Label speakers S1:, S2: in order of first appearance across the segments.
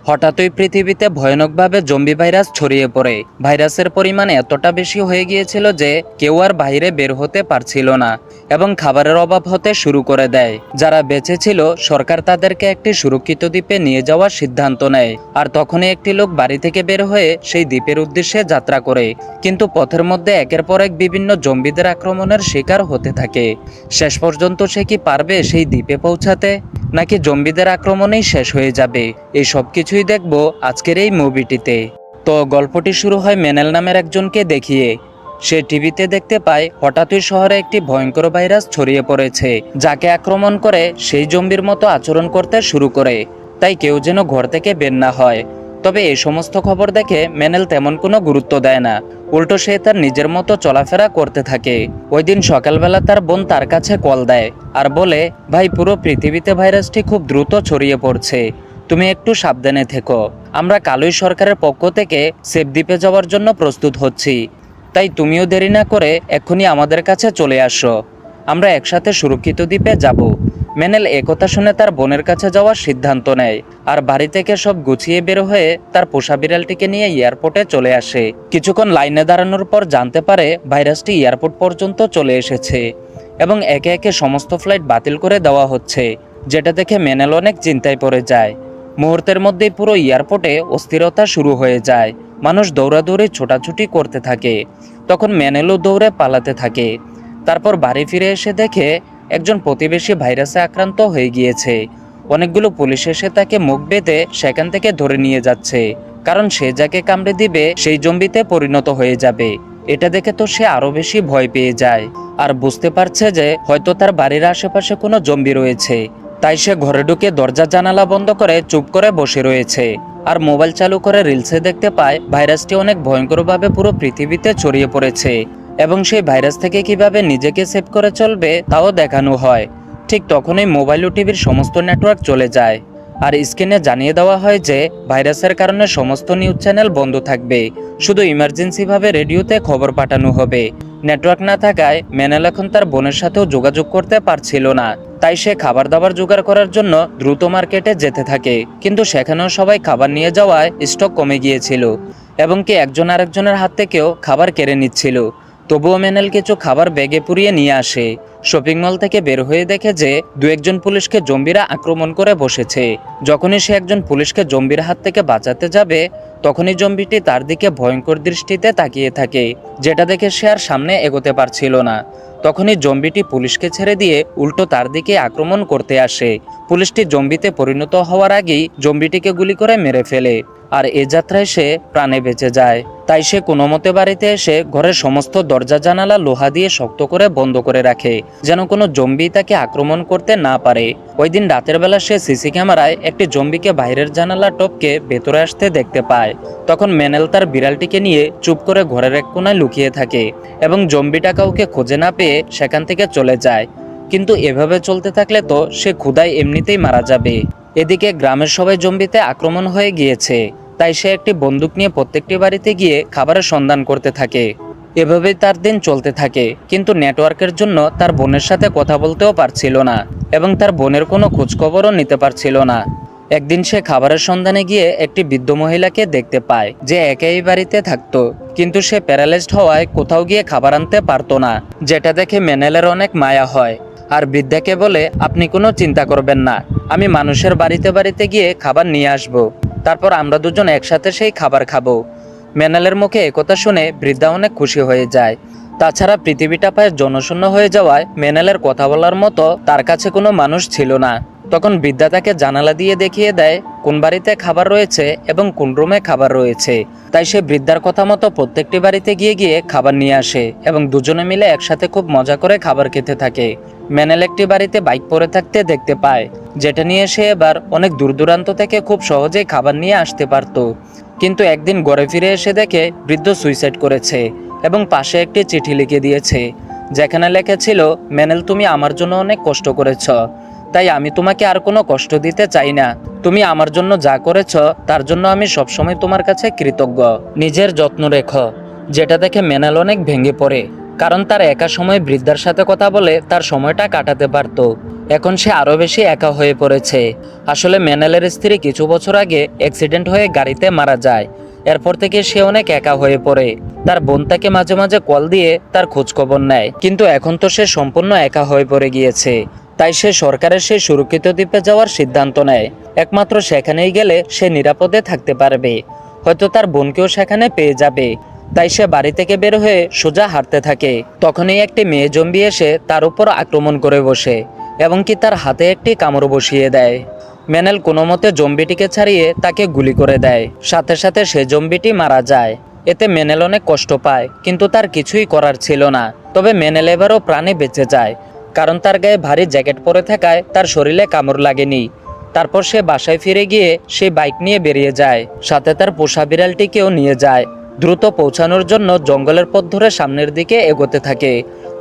S1: হঠাৎই পৃথিবীতে ভয়ানকভাবে zombie virus ছড়িয়ে পড়ে। ভাইরাসের পরিমাণ এতটা বেশি হয়ে গিয়েছিল যে কেউ আর বাইরে বের হতে পারছিল না এবং খাবারের অভাব হতে শুরু করে দেয়। যারা বেঁচে ছিল সরকার তাদেরকে একটি সুরক্ষিত দ্বীপে নিয়ে যাওয়ার সিদ্ধান্ত নেয়। আর তখনই একটি লোক বাড়ি থেকে বের হয়ে সেই দ্বীপের উদ্দেশ্যে যাত্রা করে, কিন্তু পথের মধ্যে একের পর এক বিভিন্ন জম্বিদের আক্রমণের শিকার হতে থাকে। শেষ পর্যন্ত সে কি পারবে সেই দ্বীপে পৌঁছাতে, নাকি জম্বিদের আক্রমণেই শেষ হয়ে যাবে? এই সব কিছুই দেখব আজকের এই মুভিটিতে। তো গল্পটি শুরু হয় মেনেল নামের একজনকে দেখিয়ে। সে টিভিতে দেখতে পায় হঠাৎই শহরে একটি ভয়ঙ্কর ভাইরাস ছড়িয়ে পড়েছে, যাকে আক্রমণ করে সেই জম্বির মতো আচরণ করতে শুরু করে। তাই কেউ যেন ঘর থেকে বের না হয়। তবে এই সমস্ত খবর দেখে মেনেল তেমন কোনো গুরুত্ব দেয় না, উল্টো সে তার নিজের মতো চলাফেরা করতে থাকে। ওই দিন সকালবেলা তার বোন তার কাছে কল দেয় আর বলে, ভাই, পুরো পৃথিবীতে ভাইরাসটি খুব দ্রুত ছড়িয়ে পড়ছে, তুমি একটু সাবধানে থেকো। আমরা কালই সরকারের পক্ষ থেকে সেফ দ্বীপে যাওয়ার জন্য প্রস্তুত হচ্ছি, তাই তুমিও দেরি না করে এক্ষুনি আমাদের কাছে চলে আসো, আমরা একসাথে সুরক্ষিত দ্বীপে যাব। মেনেল একথা শুনে তার বোনের কাছে যাওয়ার সিদ্ধান্ত নেয় আর বাড়ি থেকে সব গুছিয়ে বের হয়ে তার পোষা বিড়ালটিকে নিয়ে এয়ারপোর্টে চলে আসে। কিছুক্ষণ লাইনে দাঁড়ানোর পর জানতে পারে ভাইরাসটি এয়ারপোর্ট পর্যন্ত চলে এসেছে এবং একে একে সমস্ত ফ্লাইট বাতিল করে দেওয়া হচ্ছে, যেটা দেখে মেনেল অনেক চিন্তায় পড়ে যায়। মুহূর্তের মধ্যেই পুরো এয়ারপোর্টে অস্থিরতা শুরু হয়ে যায়, মানুষ দৌড়াদৌড়ি ছোটাছুটি করতে থাকে। তখন মেনেলও দৌড়ে পালাতে থাকে। তারপর বাড়ি ফিরে এসে দেখে একজন প্রতিবেশী ভাইরাসে আক্রান্ত হয়ে গিয়েছে। অনেকগুলো পুলিশ এসে তাকে মুখ বেঁধে সেখান থেকে ধরে নিয়ে যাচ্ছে, কারণ সে যাকে কামড়ে দিবে সেই জম্বিতে পরিণত হয়ে যাবে। এটা দেখে তো সে আরো বেশি ভয় পেয়ে যায় আর বুঝতে পারছে যে হয়তো তার বাড়ির আশেপাশে কোনো জম্বি রয়েছে। তাই সে ঘরে ঢুকে দরজা জানালা বন্ধ করে চুপ করে বসে রয়েছে আর মোবাইল চালু করে রিলসে দেখতে পায় ভাইরাসটি অনেক ভয়ঙ্করভাবে পুরো পৃথিবীতে ছড়িয়ে পড়েছে এবং সেই ভাইরাস থেকে কিভাবে নিজেকে সেভ করে চলবে তাও দেখানো হয়। ঠিক তখনই মোবাইল ও টিভির সমস্ত নেটওয়ার্ক চলে যায় আর স্ক্রিনে জানিয়ে দেওয়া হয় যে ভাইরাসের কারণে সমস্ত নিউজ চ্যানেল বন্ধ থাকবে, শুধু ইমার্জেন্সিভাবে রেডিওতে খবর পাঠানো হবে। নেটওয়ার্ক না থাকায় মেনেল এখন তার বোনের সাথেও যোগাযোগ করতে পারছিল না। তাই সে খাবার দাবার জোগাড় করার জন্য দ্রুত মার্কেটে যেতে থাকে, কিন্তু সেখানেও সবাই খাবার নিয়ে যাওয়ায় স্টক কমে গিয়েছিল এবং কি একজন আরেকজনের হাত থেকেও খাবার কেড়ে নিচ্ছিল। তবুও মেনেল কিছু খাবার ব্যাগে পুরিয়ে নিয়ে আসে। শপিং মল থেকে বের হয়ে দেখে যে দু একজন পুলিশকে জম্বিরা আক্রমণ করে বসেছে। যখনই সে একজন পুলিশকে জম্বির হাত থেকে বাঁচাতে যাবে তখনই জম্বিটি তার দিকে ভয়ঙ্কর দৃষ্টিতে তাকিয়ে থাকে, যেটা দেখে সে আর সামনে এগোতে পারছিল না। তখনই জম্বিটি পুলিশকে ছেড়ে দিয়ে উল্টো তার দিকে আক্রমণ করতে আসে। পুলিশটি জম্বিতে পরিণত হওয়ার আগেই জম্বিটিকে গুলি করে মেরে ফেলে আর এ যাত্রায় সে প্রাণে বেঁচে যায়। তাই সে কোনো মতে বাড়িতে এসে ঘরের সমস্ত দরজা জানালা লোহা দিয়ে শক্ত করে বন্ধ করে রাখে, যেন কোনো জম্বি তাকে আক্রমণ করতে না পারে। ওই দিন রাতের বেলা সে সিসি ক্যামেরায় একটি জম্বিকে বাইরের জানালা টপকে ভেতরে আসতে দেখতে পায়। তখন মেনেল তার বিড়ালটিকে নিয়ে চুপ করে ঘরের এক কোণায় লুকিয়ে থাকে এবং জম্বিটা কাউকে খুঁজে না পেয়ে সেখান থেকে চলে যায়। কিন্তু এভাবে চলতে থাকলে তো সে ক্ষুধায় এমনিতেই মারা যাবে। এদিকে গ্রামের সবাই জম্বিতে আক্রমণ হয়ে গিয়েছে, তাই সে একটি বন্দুক নিয়ে প্রত্যেকটি বাড়িতে গিয়ে খাবারের সন্ধান করতে থাকে। এভাবেই তার দিন চলতে থাকে, কিন্তু নেটওয়ার্কের জন্য তার বোনের সাথে কথা বলতেও পারছিল না এবং তার বোনের কোনো খোঁজখবরও নিতে পারছিল না। একদিন সে খাবারের সন্ধানে গিয়ে একটি বৃদ্ধ মহিলাকে দেখতে পায় যে একাই বাড়িতে থাকতো, কিন্তু সে প্যারালাইজড হওয়ায় কোথাও গিয়ে খাবার আনতে পারতো না, যেটা দেখে মেনেলের অনেক মায়া হয় আর বৃদ্ধাকে বলে, আপনি কোনো চিন্তা করবেন না, আমি মানুষের বাড়িতে বাড়িতে গিয়ে খাবার নিয়ে আসব, তারপর আমরা দুজন একসাথে সেই খাবার খাবো। মেনেলের মুখে একথা শুনে বৃদ্ধা অনেক খুশি হয়ে যায়। তাছাড়া পৃথিবীটা প্রায় জনশূন্য হয়ে যাওয়ায় মেনেলের কথা বলার মতো তার কাছে কোনো মানুষ ছিল না। তখন বৃদ্ধা তাকে জানালা দিয়ে দেখিয়ে দেয় কোন বাড়িতে খাবার রয়েছে এবং কোন রুমে খাবার রয়েছে। তাই সে বৃদ্ধার কথা মতো প্রত্যেকটি বাড়িতে গিয়ে গিয়ে খাবার নিয়ে আসে এবং দুজনে মিলে একসাথে খুব মজা করে খাবার খেতে থাকে। মেনেল একটি বাড়িতে বাইক পড়ে থাকতে দেখতে পায়, যেটা নিয়ে সে এবার অনেক দূর দূরান্ত থেকে খুব সহজেই খাবার নিয়ে আসতে পারত। কিন্তু একদিন ঘরে ফিরে এসে দেখে বৃদ্ধ সুইসাইড করেছে এবং পাশে একটি চিঠি লিখে দিয়েছে, যেখানে লেখা ছিল, মেনেল, তুমি আমার জন্য অনেক কষ্ট করেছ, তাই আমি তোমাকে আর কোনো কষ্ট দিতে চাই না। তুমি আমার জন্য যা করেছ তার জন্য আমি সবসময় তোমার কাছে কৃতজ্ঞ। নিজের যত্ন রেখো। যেটা দেখে মেনেল অনেক ভেঙে পড়ে কারণ তার একা সময় বৃদ্ধার সাথে কথা বলে তার সময়টা কাটাতে পারত। এখন সে আরও বেশি একা হয়ে পড়েছে। আসলে ম্যানেলের স্ত্রী কিছু বছর আগে অ্যাক্সিডেন্ট হয়ে গাড়িতে মারা যায়। এরপর থেকে সে অনেক একা হয়ে পড়ে। তার বোন তাকে মাঝে মাঝে কল দিয়ে তার খোঁজখবর নেয়, কিন্তু এখন তো সে সম্পূর্ণ একা হয়ে পড়ে গিয়েছে। তাই সে সরকারের সেই সুরক্ষিত দ্বীপে যাওয়ার সিদ্ধান্ত নেয়। একমাত্র সেখানেই গেলে সে নিরাপদে থাকতে পারবে, হয়তো তার বোনকেও সেখানে পেয়ে যাবে। তাই সে বাড়ি থেকে বের হয়ে সোজা হাঁটতে থাকে। তখনই একটি মেয়ে জম্বি এসে তার উপর আক্রমণ করে বসে এবং কি তার হাতে একটি কামড় বসিয়ে দেয়। ম্যানেল কোনো মতে জম্বিটিকে ছাড়িয়ে তাকে গুলি করে দেয়। সাথে সাথে সে জম্বিটি মারা যায়। এতে ম্যানেল অনেক কষ্ট পায়, কিন্তু তার কিছুই করার ছিল না। তবে ম্যানেল এবারও প্রাণে বেঁচে যায়, কারণ তার গায়ে ভারী জ্যাকেট পরে থাকায় তার শরীরে কামড় লাগেনি। তারপর সে বাসায় ফিরে গিয়ে সেই বাইক নিয়ে বেরিয়ে যায়, সাথে তার পোষা বিড়ালটিকেও নিয়ে যায়। দ্রুত পৌঁছানোর জন্য জঙ্গলের পথ ধরে সামনের দিকে এগোতে থাকে,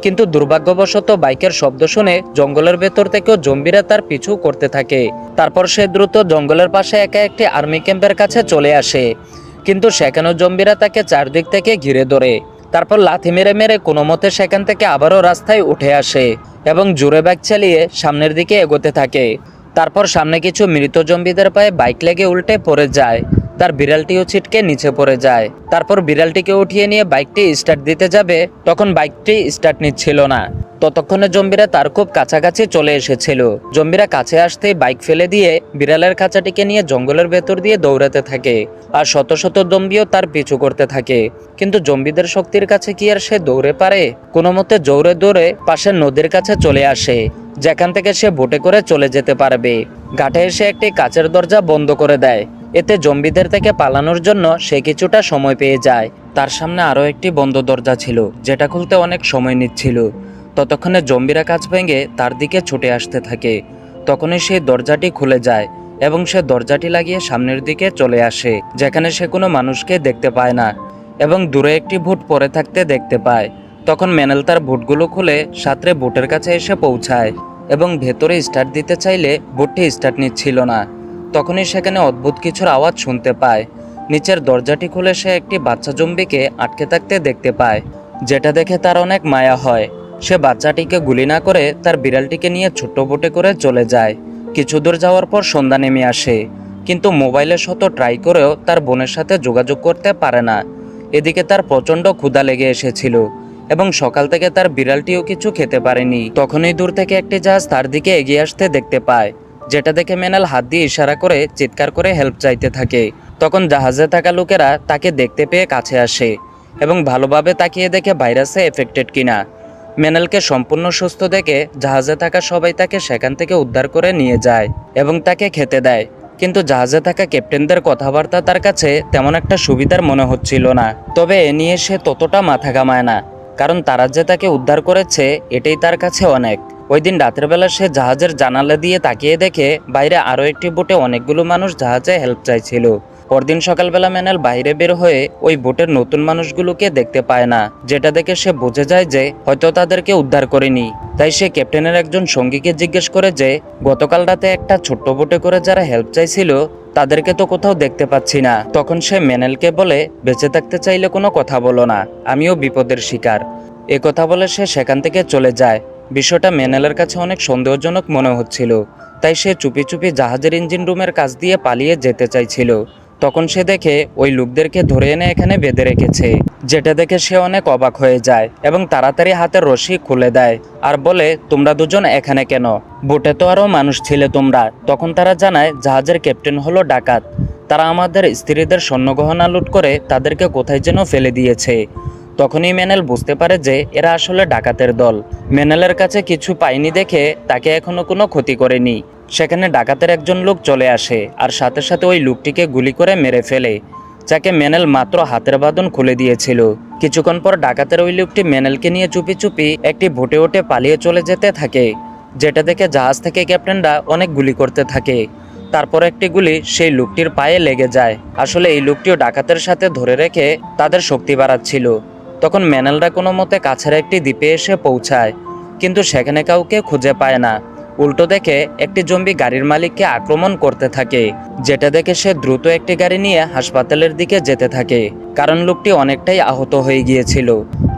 S1: কিন্তু দুর্ভাগ্যবশত বাইকের শব্দ শুনে জঙ্গলের ভেতর থেকেও জম্বিরা তার পিছু করতে থাকে। তারপর সে দ্রুত জঙ্গলের পাশে একা একটি আর্মি ক্যাম্পের কাছে চলে আসে, কিন্তু সেখানেও জম্বিরা তাকে চারদিক থেকে ঘিরে ধরে। তারপর লাথি মেরে মেরে কোনো মতে সেখান থেকে আবারও রাস্তায় উঠে আসে এবং জোরে বাইক চালিয়ে সামনের দিকে এগোতে থাকে। তারপর সামনে কিছু মৃত জম্বিদের পায়ে বাইক লেগে উল্টে পড়ে যায়। তার বিড়ালটিও ছিটকে নিচে পড়ে যায়। তারপর বিড়ালটিকে উঠিয়ে নিয়ে বাইকটি স্টার্ট দিতে যাবে, তখন বাইকটি স্টার্ট নিচ্ছিল না। ততক্ষণে জম্বিরা তার খুব কাছাকাছি চলে এসেছিল। জম্বিরা কাছে আসতেই বাইক ফেলে দিয়ে বিড়ালের খাঁচাটিকে নিয়ে জঙ্গলের ভেতর দিয়ে দৌড়াতে থাকে, আর শত শত জম্বিও তার পিছু করতে থাকে। কিন্তু জম্বিদের শক্তির কাছে কি আর সে দৌড়ে পারে? কোনো মতে জোরে দৌড়ে পাশের নদীর কাছে চলে আসে, যেখান থেকে সে বোটে করে চলে যেতে পারবে। ঘাটে এসে একটি কাচের দরজা বন্ধ করে দেয়। এতে জম্বিদের থেকে পালানোর জন্য সে কিছুটা সময় পেয়ে যায়। তার সামনে আরও একটি বন্ধ দরজা ছিল, যেটা খুলতে অনেক সময় নিচ্ছিল। ততক্ষণে জম্বিরা কাঁচ ভেঙে তার দিকে ছুটে আসতে থাকে। তখনই সেই দরজাটি খুলে যায় এবং সে দরজাটি লাগিয়ে সামনের দিকে চলে আসে, যেখানে সে কোনো মানুষকে দেখতে পায় না এবং দূরে একটি ভুট পড়ে থাকতে দেখতে পায়। তখন ম্যানেল তার ভুটগুলো খুলে সাঁতরে ভুটের কাছে এসে পৌঁছায় এবং ভেতরে স্টার্ট দিতে চাইলে ভুটটি স্টার্ট নিচ্ছিল না। তখনই সেখানে অদ্ভুত কিছুর আওয়াজ শুনতে পায়। নিচের দরজাটি খুলে সে একটি বাচ্চা জম্বিকে আটকে থাকতে দেখতে পায়, যেটা দেখে তার অনেক মায়া হয়। সে বাচ্চাটিকে গুলি না করে তার বিড়ালটিকে নিয়ে ছোট্ট বোটে করে চলে যায়। কিছু দূর যাওয়ার পর সন্ধ্যা নেমে আসে, কিন্তু মোবাইলে শত ট্রাই করেও তার বোনের সাথে যোগাযোগ করতে পারে না। এদিকে তার প্রচণ্ড ক্ষুধা লেগে এসেছিল এবং সকাল থেকে তার বিড়ালটিও কিছু খেতে পারেনি। তখনই দূর থেকে একটি জাহাজ তার দিকে এগিয়ে আসতে দেখতে পায়, যেটা দেখে ম্যানেল হাত দিয়ে ইশারা করে চিৎকার করে হেল্প চাইতে থাকে। তখন জাহাজে থাকা লোকেরা তাকে দেখতে পেয়ে কাছে আসে এবং ভালোভাবে তাকিয়ে দেখে ভাইরাসে এফেক্টেড কিনা। ম্যানেলকে সম্পূর্ণ সুস্থ দেখে জাহাজে থাকা সবাই তাকে সেখান থেকে উদ্ধার করে নিয়ে যায় এবং তাকে খেতে দেয়। কিন্তু জাহাজে থাকা ক্যাপ্টেনদের কথাবার্তা তার কাছে তেমন একটা সুবিধার মনে হচ্ছিল না। তবে এ নিয়ে সে ততটা মাথা ঘামায় না, কারণ তারা যে তাকে উদ্ধার করেছে এটাই তার কাছে অনেক। ওই দিন রাতের বেলা সে জাহাজের জানালা দিয়ে তাকিয়ে দেখে বাইরে আরও একটি বোটে অনেকগুলো মানুষ জাহাজে হেল্প চাইছিল। পরদিন সকালবেলা ম্যানেল বাইরে বের হয়ে ওই বোটের নতুন মানুষগুলোকে দেখতে পায় না, যেটা দেখে সে বুঝে যায় যে হয়তো তাদেরকে উদ্ধার করেনি। তাই সে ক্যাপ্টেনের একজন সঙ্গীকে জিজ্ঞেস করে যে গতকাল রাতে একটা ছোট্ট বোটে করে যারা হেল্প চাইছিল তাদেরকে তো কোথাও দেখতে পাচ্ছি না। তখন সে ম্যানেলকে বলে, বেঁচে থাকতে চাইলে কোনো কথা বলো না, আমিও বিপদের শিকার। এ কথা বলে সে সেখান থেকে চলে যায়। বিষয়টা ম্যানেলের কাছে অনেক সন্দেহজনক মনে হচ্ছিল, তাই সে চুপি চুপি জাহাজের ইঞ্জিন রুমের কাছ দিয়ে পালিয়ে যেতে চাইছিল। তখন সে দেখে ওই লোকদেরকে ধরে এনে এখানে বেঁধে রেখেছে, যেটা দেখে সে অনেক অবাক হয়ে যায় এবং তাড়াতাড়ি হাতের রশি খুলে দেয় আর বলে, তোমরা দুজন এখানে কেন? বোটে তো আরও মানুষ ছিলে তোমরা। তখন তারা জানায় জাহাজের ক্যাপ্টেন হলো ডাকাত। তারা আমাদের স্ত্রীদের স্বর্ণগহনা লুট করে তাদেরকে কোথায় যেন ফেলে দিয়েছে। তখনই ম্যানেল বুঝতে পারে যে এরা আসলে ডাকাতের দল। ম্যানেলের কাছে কিছু পায়নি দেখে তাকে এখনো কোনো ক্ষতি করেনি। সেখানে ডাকাতের একজন লোক চলে আসে আর সাথে সাথে ওই লোকটিকে গুলি করে মেরে ফেলে, যাকে ম্যানেল মাত্র হাতের বাঁধন খুলে দিয়েছিল। কিছুক্ষণ পর ডাকাতের ওই লোকটি ম্যানেলকে নিয়ে চুপি চুপি একটি ভোটে ওঠে পালিয়ে চলে যেতে থাকে, যেটা দেখে জাহাজ থেকে ক্যাপ্টেনরা অনেক গুলি করতে থাকে। তারপর একটি গুলি সেই লোকটির পায়ে লেগে যায়। আসলে এই লোকটিও ডাকাতের সাথে ধরে রেখে তাদের শক্তি বাড়াচ্ছিল। তখন ম্যানেলরা কোনো মতে কাছের একটি দ্বীপে এসে পৌঁছায়, কিন্তু সেখানে কাউকে খুঁজে পায় না। উল্টো দেখে একটি জম্বি গাড়ির মালিককে আক্রমণ করতে থাকে, যেটা দেখে সে দ্রুত একটি গাড়ি নিয়ে হাসপাতালের দিকে যেতে থাকে। কারণ লোকটি অনেকটাই আহত হয়ে গিয়েছিল।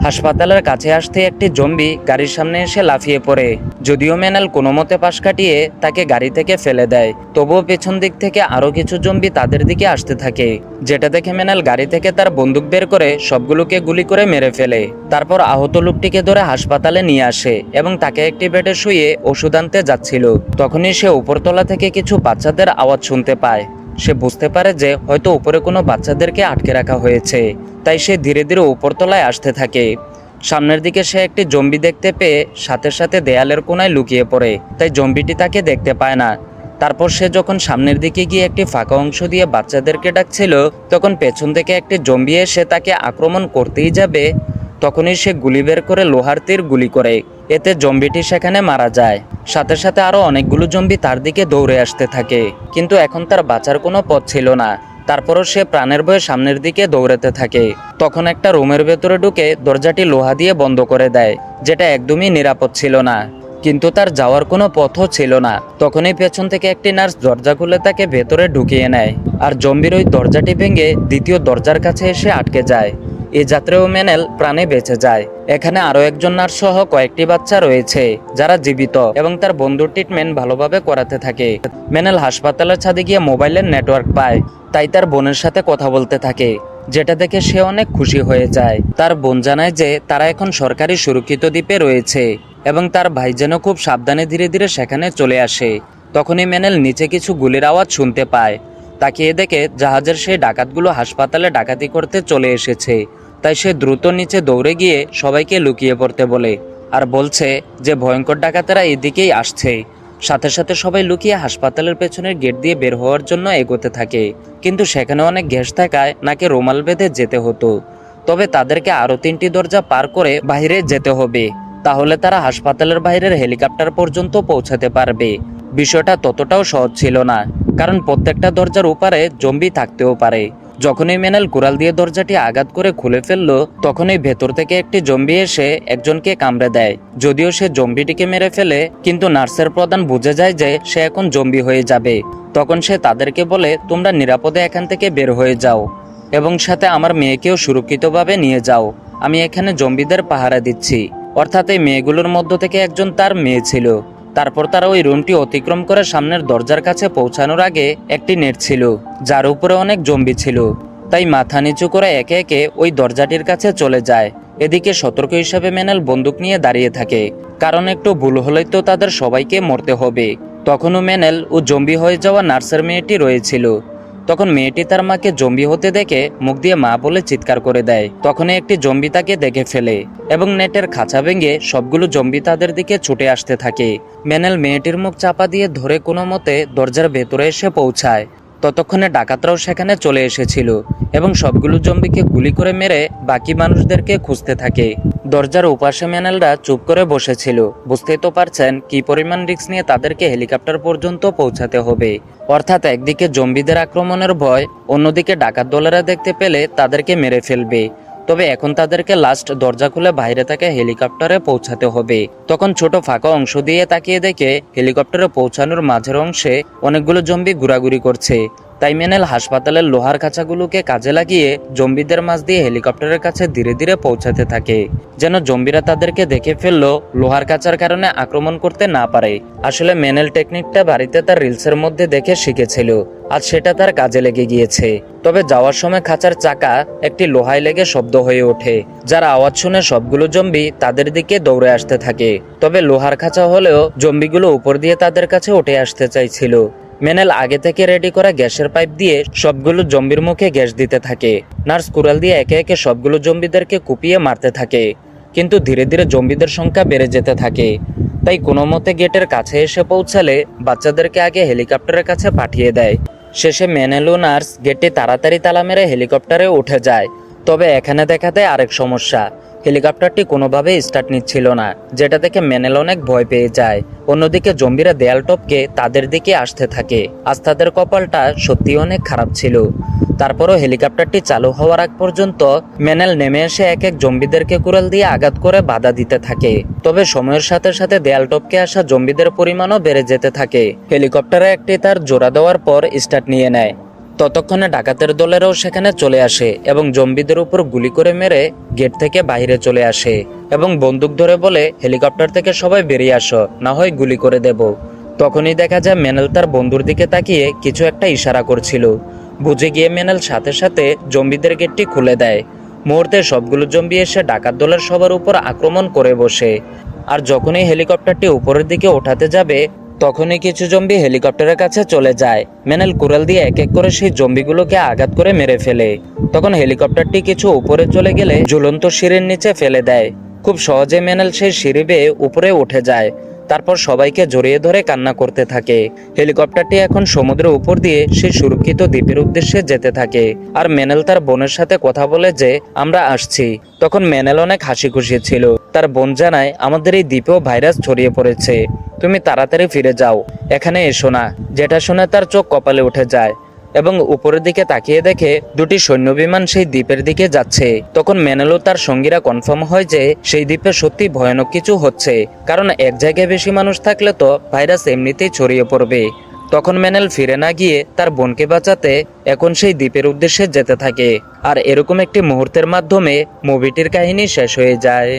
S1: হাসপাতালের কাছে আসতে একটি জম্বি গাড়ির সামনে এসে লাফিয়ে পড়ে। যদিও ম্যানেল কোনো মতে পাশ কাটিয়ে তাকে গাড়ি থেকে ফেলে দেয়, তবুও পেছন দিক থেকে আরও কিছু জম্বি তাদের দিকে আসতে থাকে, যেটা দেখে ম্যানেল গাড়ি থেকে তার বন্দুক বের করে সবগুলোকে গুলি করে মেরে ফেলে। তারপর আহত লোকটিকে ধরে হাসপাতালে নিয়ে আসে এবং তাকে একটি বেডে শুয়ে ওষুধ আনতে যাচ্ছিল। তখনই সে উপরতলা থেকে কিছু বাচ্চাদের আওয়াজ শুনতে পায়। সে বুঝতে পারে যে হয়তো উপরে কোনো বাচ্চাদেরকে আটকে রাখা হয়েছে, তাই সে ধীরে ধীরে উপরতলায় আসতে থাকে। সামনের দিকে সে একটি জম্বি দেখতে পেয়ে সাথে সাথে দেয়ালের কোণায় লুকিয়ে পড়ে, তাই জম্বিটি তাকে দেখতে পায় না। তারপর সে যখন সামনের দিকে গিয়ে একটি ফাঁকা অংশ দিয়ে বাচ্চাদেরকে ডাকছিল, তখন পেছন থেকে একটি জম্বি এসে তাকে আক্রমণ করতেই যাবে, তখনই সে গুলি বের করে লোহার তীর গুলি করে। এতে জম্বিটি সেখানে মারা যায়। সাথে সাথে আরও অনেকগুলো জম্বি তার দিকে দৌড়ে আসতে থাকে, কিন্তু এখন তার বাঁচার কোনো পথ ছিল না। তারপরও সে প্রাণের ভয়ে সামনের দিকে দৌড়াতে থাকে। তখন একটা রুমের ভেতরে ঢুকে দরজাটি লোহা দিয়ে বন্ধ করে দেয়, যেটা একদমই নিরাপদ ছিল না, কিন্তু তার যাওয়ার কোনো পথও ছিল না। তখনই পেছন থেকে একটি নার্স দরজা খুলে তাকে ভেতরে ঢুকিয়ে নেয়, আর জম্বির ওই দরজাটি ভেঙে দ্বিতীয় দরজার কাছে এসে আটকে যায়। এই যাত্রাও ম্যানেল প্রাণে বেঁচে যায়। এখানে আরও একজন নার্স সহ কয়েকটি বাচ্চা রয়েছে যারা জীবিত এবং তার বন্ধুর ট্রিটমেন্ট ভালোভাবে করাতে থাকে। ম্যানেল হাসপাতালের ছাদে গিয়ে মোবাইলের নেটওয়ার্ক পায়, তাই তার বোনের সাথে কথা বলতে থাকে, যেটা দেখে সে অনেক খুশি হয়ে যায়। তার বোন জানায় যে তারা এখন সরকারি সুরক্ষিত দ্বীপে রয়েছে এবং তার ভাই যেন খুব সাবধানে ধীরে ধীরে সেখানে চলে আসে। তখনই ম্যানেল নিচে কিছু গুলির আওয়াজ শুনতে পায়। তাকিয়ে দেখে জাহাজের সেই ডাকাতগুলো হাসপাতালে ডাকাতি করতে চলে এসেছে, তাই সে দ্রুত নিচে দৌড়ে গিয়ে সবাইকে লুকিয়ে পড়তে বলে আর বলছে যে ভয়ঙ্কর ডাকাতেরা এদিকেই আসছে। সাথে সাথে সবাই লুকিয়ে হাসপাতালের পেছনের গেট দিয়ে বের হওয়ার জন্য এগোতে থাকে, কিন্তু সেখানে অনেক গ্যাস থাকায় নাকে রুমাল বেঁধে যেতে হতো। তবে তাদেরকে আরও 3টি দরজা পার করে বাইরে যেতে হবে, তাহলে তারা হাসপাতালের বাইরের হেলিকপ্টার পর্যন্ত পৌঁছাতে পারবে। বিষয়টা ততটাও সহজ ছিল না, কারণ প্রত্যেকটা দরজার উপরে জম্বি থাকতেও পারে। যখনই ম্যানেল কুড়াল দিয়ে দরজাটি আঘাত করে খুলে ফেললো, তখনই ভেতর থেকে একটি জম্বি এসে একজনকে কামড়ে দেয়। যদিও সে জম্বিটিকে মেরে ফেলে, কিন্তু নার্সের প্রধান বুঝে যায় যে সে এখন জম্বি হয়ে যাবে। তখন সে তাদেরকে বলে, তোমরা নিরাপদে এখান থেকে বের হয়ে যাও এবং সাথে আমার মেয়েকেও সুরক্ষিতভাবে নিয়ে যাও। আমি এখানে জম্বিদের পাহারা দিচ্ছি। অর্থাৎ এই মেয়েগুলোর মধ্য থেকে একজন তার মেয়ে ছিল। তারপর তারা ওই রুমটি অতিক্রম করে সামনের দরজার কাছে পৌঁছানোর আগে একটি নেট ছিল, যার উপরে অনেক জম্বি ছিল। তাই মাথা নিচু করে একে একে ওই দরজাটির কাছে চলে যায়। এদিকে সতর্ক হিসাবে ম্যানেল বন্দুক নিয়ে দাঁড়িয়ে থাকে, কারণ একটু ভুল হলেই তো তাদের সবাইকে মরতে হবে। তখনও ম্যানেল ও জম্বি হয়ে যাওয়া নার্সের মেয়েটি রয়েছিল। তখন মেয়েটি তার মাকে জম্বি হতে দেখে মুখ দিয়ে মা বলে চিৎকার করে দেয়। তখনই একটি জম্বি তাকে দেখে ফেলে এবং নেটের খাঁচা ভেঙে সবগুলো জম্বি তাদের দিকে ছুটে আসতে থাকে। ম্যানেল মেয়েটির মুখ চাপা দিয়ে ধরে কোনো মতে দরজার ভেতরে এসে পৌঁছায়। ততক্ষণে ডাকাতরাও সেখানে চলে এসেছিল এবং সবগুলো জম্বিকে গুলি করে মেরে বাকি মানুষদেরকে খুঁজতে থাকে। দরজার ওপাশে ম্যানেলরা চুপ করে বসেছিল। বুঝতেই তো পারছেন কি পরিমাণ রিস্ক নিয়ে তাদেরকে হেলিকপ্টার পর্যন্ত পৌঁছাতে হবে। অর্থাৎ একদিকে জম্বিদের আক্রমণের ভয়, অন্যদিকে ডাকাত দলেরা দেখতে পেলে তাদেরকে মেরে ফেলবে। তবে এখন তাদেরকে লাস্ট দরজা খুলে বাইরে থেকে হেলিকপ্টারে পৌঁছাতে হবে। তখন ছোট ফাঁকা অংশ দিয়ে তাকিয়ে দেখে হেলিকপ্টারে পৌঁছানোর মাঝের অংশে অনেকগুলো জম্বি ঘোরাঘুরি করছে। তাই ম্যানেল হাসপাতালের লোহার খাঁচাগুলোকে কাজে লাগিয়ে জম্বিদের মাঝ দিয়ে হেলিকপ্টারের কাছে ধীরে ধীরে পৌঁছাতে থাকে, যেন জম্বিরা তাদেরকে দেখে ফেললো লোহার খাঁচার কারণে আক্রমণ করতে না পারে। আসলে ম্যানেল টেকনিকটা বাড়িতে তার রিলসের মধ্যে দেখে শিখেছিল, আজ সেটা তার কাজে লেগে গিয়েছে। তবে যাওয়ার সময় খাঁচার চাকা একটি লোহায় লেগে শব্দ হয়ে ওঠে, যার আওয়াজ শুনে সবগুলো জম্বি তাদের দিকে দৌড়ে আসতে থাকে। তবে লোহার খাঁচা হলেও জম্বিগুলো উপর দিয়ে তাদের কাছে উঠে আসতে চাইছিল। ম্যানেল আগে থেকে রেডি করা গ্যাসের পাইপ দিয়ে সবগুলো জম্বির মুখে গ্যাস দিতে থাকে। নার্স কুড়াল দিয়ে একে একে সবগুলো জম্বিদেরকে কুপিয়ে মারতে থাকে, কিন্তু ধীরে ধীরে জম্বিদের সংখ্যা বেড়ে যেতে থাকে। তাই কোনো মতে গেটের কাছে এসে পৌঁছালে বাচ্চাদেরকে আগে হেলিকপ্টারের কাছে পাঠিয়ে দেয়। শেষে ম্যানেল ও নার্স গেটে তাড়াতাড়ি তালা মেরে হেলিকপ্টারে উঠে যায়। তবে এখানে দেখা দেয় আরেক সমস্যা, হেলিকপ্টারটি কোনোভাবেই স্টার্ট নিচ্ছিল না, যেটা দেখে ম্যানেল অনেক ভয় পেয়ে যায়। অন্যদিকে জম্বিরা দেয়াল টপকে তাদের দিকে আসতে থাকে। আজ তাদের কপালটা সত্যি অনেক খারাপ ছিল। তারপরও হেলিকপ্টারটি চালু হওয়ার আগ পর্যন্ত ম্যানেল নেমে এসে এক এক জম্বিদেরকে কুড়াল দিয়ে আঘাত করে বাধা দিতে থাকে। তবে সময়ের সাথে সাথে দেয়াল টপকে আসা জম্বিদের পরিমাণও বেড়ে যেতে থাকে। হেলিকপ্টারে একটি তার জোড়া দেওয়ার পর স্টার্ট নিয়ে নেয়। ততক্ষণে ডাকাতের দলেরাও সেখানে চলে আসে এবং জম্বিদের উপর গুলি করে মেরে গেট থেকে বাইরে চলে আসে এবং বন্দুক ধরে বলে, হেলিকপ্টার থেকে সবাই বেরিয়ে আসো, না হয় গুলি করে দেব। তখনই দেখা যায় ম্যানেল তার বন্ধুর দিকে তাকিয়ে কিছু একটা ইশারা করছিল। বুঝে গিয়ে ম্যানেল সাথে সাথে জম্বিদের গেটটি খুলে দেয়। মুহূর্তে সবগুলো জম্বি এসে ডাকাত দলের সবার উপর আক্রমণ করে বসে। আর যখনই হেলিকপ্টারটি উপরের দিকে ওঠাতে যাবে, তখনই কিছু জম্বি হেলিকপ্টারের কাছে চলে যায়। ম্যানেল কুড়াল দিয়ে এক এক করে সেই জম্বিগুলোকে আঘাত করে মেরে ফেলে। তখন হেলিকপ্টারটি কিছু উপরে চলে গেলে ঝুলন্ত সিঁড়ির নিচে ফেলে দেয়। খুব সহজে ম্যানেল সেই সিঁড়ি বেয়ে উপরে উঠে যায়। তারপর সবাইকে জড়িয়ে ধরে কান্না করতে থাকে। হেলিকপ্টারটি এখন সমুদ্রের উপর দিয়ে সেই সুরক্ষিত দ্বীপের উদ্দেশ্যে যেতে থাকে। আর ম্যানেল তার বোনের সাথে কথা বলে যে আমরা আসছি। তখন ম্যানেল অনেক হাসি খুশি ছিল। তার বোন জানায়, আমাদের এই দ্বীপেও ভাইরাস ছড়িয়ে পড়েছে, তুমি তাড়াতাড়ি ফিরে যাও, এখানে এসো না। যেটা শুনে তার চোখ কপালে উঠে যায় এবং উপরের দিকে তাকিয়ে দেখে দুটি সৈন্য বিমান সেই দ্বীপের দিকে যাচ্ছে। তখন ম্যানেল ও তার সঙ্গীরা কনফার্ম হয় যে সেই দ্বীপে সত্যি ভয়ানক কিছু হচ্ছে, কারণ এক জায়গায় বেশি মানুষ থাকলে তো ভাইরাস এমনিতেই ছড়িয়ে পড়বে। তখন ম্যানেল ফিরে না গিয়ে তার বোনকে বাঁচাতে এখন সেই দ্বীপের উদ্দেশ্যে যেতে থাকে। আর এরকম একটি মুহূর্তের মাধ্যমে মুভিটির কাহিনী শেষ হয়ে যায়।